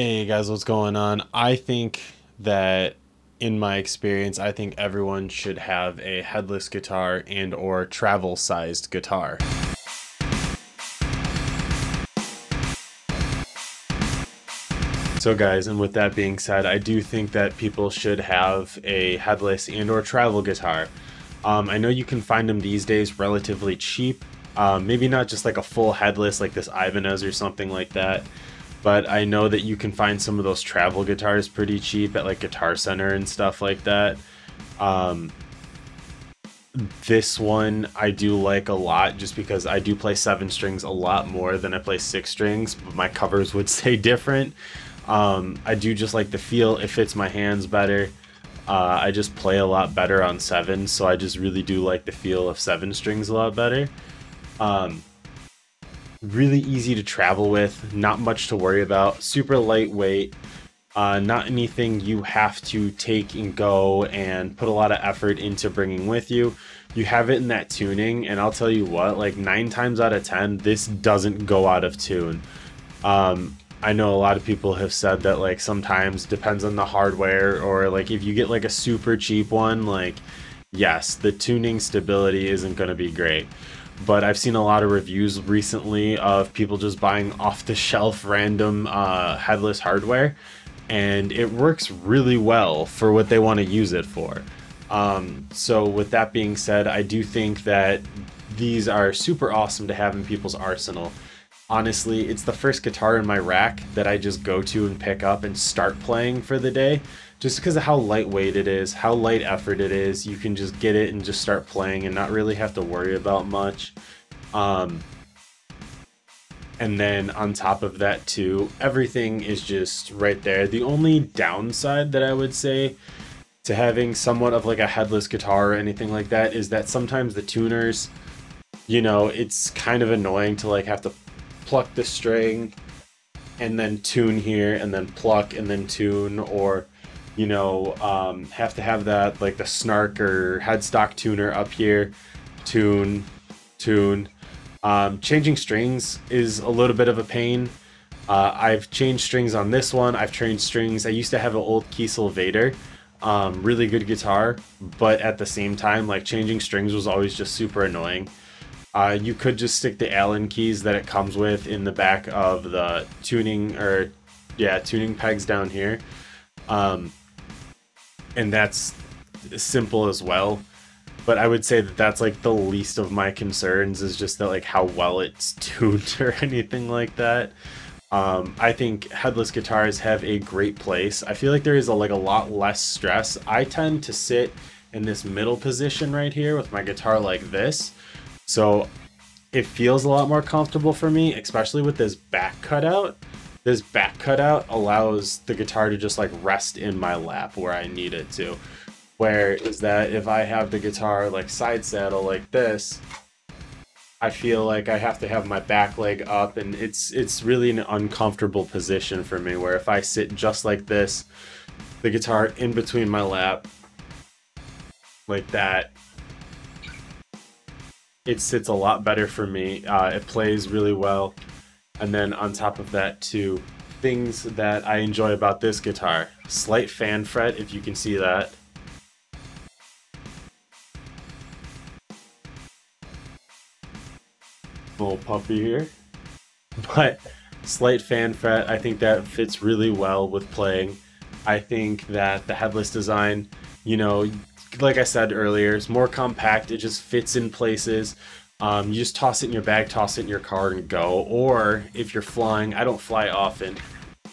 Hey guys, what's going on? I think that in my experience, I think everyone should have a headless guitar and or travel sized guitar. So guys, and with that being said, I do think that people should have a headless and or travel guitar. I know you can find them these days relatively cheap. Maybe not just like a full headless like this Ibanez or something like that. But I know that you can find some of those travel guitars pretty cheap at like Guitar Center and stuff like that. Um, this one I do like a lot just because I do play 7 strings a lot more than I play 6 strings, but my covers would say different. I do just like the feel, it fits my hands better. I just play a lot better on 7, so I just really do like the feel of 7 strings a lot better. Um, Really easy to travel with, not much to worry about, super lightweight, not anything you have to take and go and put a lot of effort into bringing with you. You have it in that tuning, and I'll tell you what, like 9 times out of 10, this doesn't go out of tune. I know a lot of people have said that like sometimes depends on the hardware, or like if you get like a super cheap one, like yes, the tuning stability isn't going to be great. But I've seen a lot of reviews recently of people just buying off the shelf random headless hardware, and it works really well for what they want to use it for. So with that being said, I do think that these are super awesome to have in people's arsenal. Honestly, it's the first guitar in my rack that I just go to and pick up and start playing for the day. Just because of how lightweight it is, how light effort it is, you can just get it and just start playing and not really have to worry about much. And then on top of that too, everything is just right there. The only downside that I would say to having somewhat of like a headless guitar or anything like that is that sometimes the tuners, it's kind of annoying to like have to pluck the string and then tune here and then pluck and then tune, or have to have that like the snark or headstock tuner up here, tune. Changing strings is a little bit of a pain. I've changed strings on this one. I've changed strings. I used to have an old Kiesel Vader, really good guitar, but at the same time, like changing strings was always just super annoying. You could just stick the Allen keys that it comes with in the back of the tuning, or yeah, tuning pegs down here. And that's simple as well. But I would say that that's like the least of my concerns, is just that like how well it's tuned or anything like that. I think headless guitars have a great place. I feel like there is a lot less stress. I tend to sit in this middle position right here with my guitar like this, so it feels a lot more comfortable for me, especially with this back cutout. This back cutout allows the guitar to just like rest in my lap where I need it to. Where is that if I have the guitar like side saddle like this, I feel like I have to have my back leg up, and it's really an uncomfortable position for me, where if I sit just like this, the guitar in between my lap like that, it sits a lot better for me. It plays really well. And then on top of that too, things that I enjoy about this guitar: slight fan fret, if you can see that. Little puppy here. But slight fan fret, I think that fits really well with playing. I think that the headless design, like I said earlier, is more compact. It just fits in places. You just toss it in your bag, toss it in your car, and go. Or if you're flying, I don't fly often,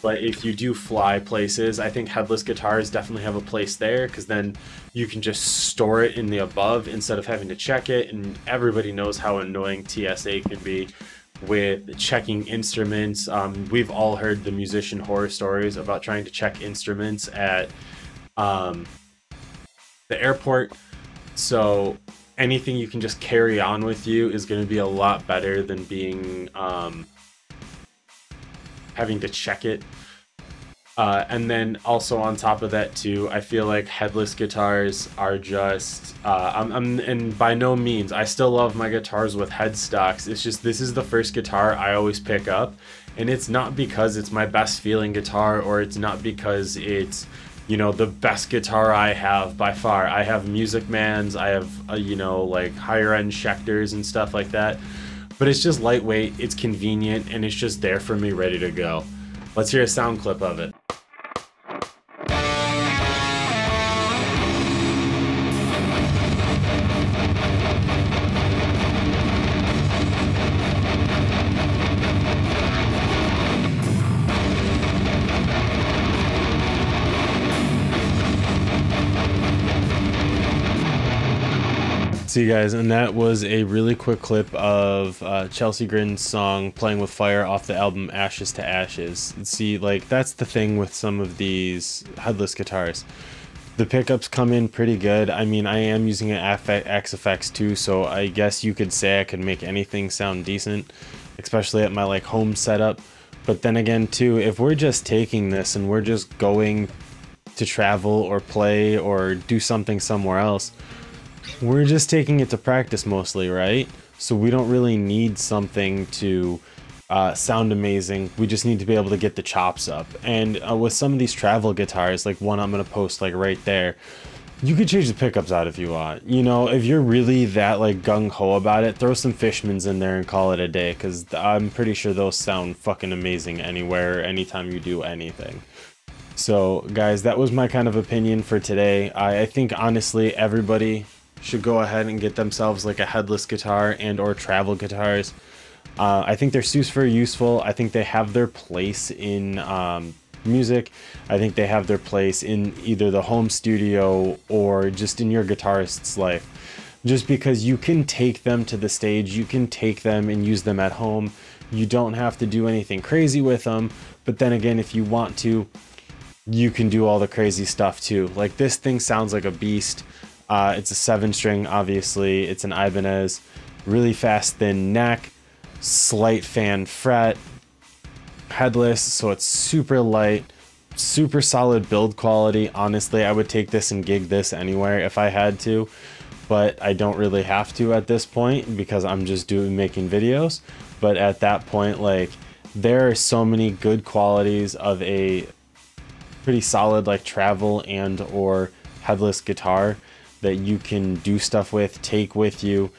but if you do fly places, I think headless guitars definitely have a place there, because then you can just store it in the above instead of having to check it. And everybody knows how annoying TSA can be with checking instruments. We've all heard the musician horror stories about trying to check instruments at the airport. So anything you can just carry on with you is going to be a lot better than being having to check it. And then also on top of that too, I feel like headless guitars are just and by no means, I still love my guitars with headstocks. It's just this is the first guitar I always pick up, And it's not because it's my best feeling guitar, or it's not because it's, you know, the best guitar I have by far. I have Music Mans, I have, you know, like higher end Schecters and stuff like that. But it's just lightweight, it's convenient, and it's just there for me ready to go. Let's hear a sound clip of it. See guys, and that was a really quick clip of Chelsea Grin's song Playing with Fire off the album Ashes to Ashes. See, like, that's the thing with some of these headless guitars. The pickups come in pretty good. I mean, I am using an XFX too, so I guess you could say I could make anything sound decent, especially at my like home setup. But then again too, if we're just taking this and we're just going to travel or play or do something somewhere else, we're just taking it to practice mostly, right? So we don't really need something to sound amazing. We just need to be able to get the chops up. And with some of these travel guitars, like one I'm going to post like right there, you could change the pickups out if you want. You know, if you're really that like gung-ho about it, throw some Fishmans in there and call it a day, because I'm pretty sure those sound fucking amazing anywhere, anytime you do anything. So guys, that was my kind of opinion for today. I think honestly everybody should go ahead and get themselves like a headless guitar and or travel guitars. I think they're super useful. I think they have their place in music. I think they have their place in either the home studio or just in your guitarist's life. Just because you can take them to the stage, you can take them and use them at home. You don't have to do anything crazy with them. But then again, if you want to, you can do all the crazy stuff too. Like this thing sounds like a beast. It's a 7-string, obviously. It's an Ibanez, really fast thin neck, slight fan fret, headless, so it's super light, super solid build quality. Honestly, I would take this and gig this anywhere if I had to, but I don't really have to at this point because I'm just making videos. But at that point, like, there are so many good qualities of a pretty solid like travel and or headless guitar that you can do stuff with, take with you,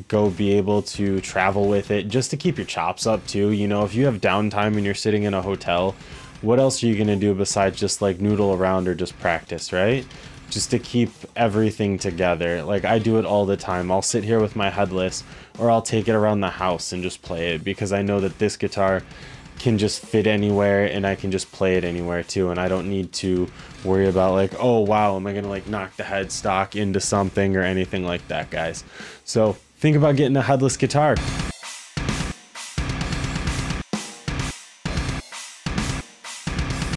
go be able to travel with it, just to keep your chops up too. You know, if you have downtime and you're sitting in a hotel, what else are you gonna do besides just like noodle around or just practice, right? Just to keep everything together. Like I do it all the time. I'll sit here with my headless, or I'll take it around the house and just play it, because I know that this guitar can just fit anywhere and I can just play it anywhere too, and I don't need to worry about like, oh wow, am I gonna like knock the headstock into something or anything like that, guys. So think about getting a headless guitar.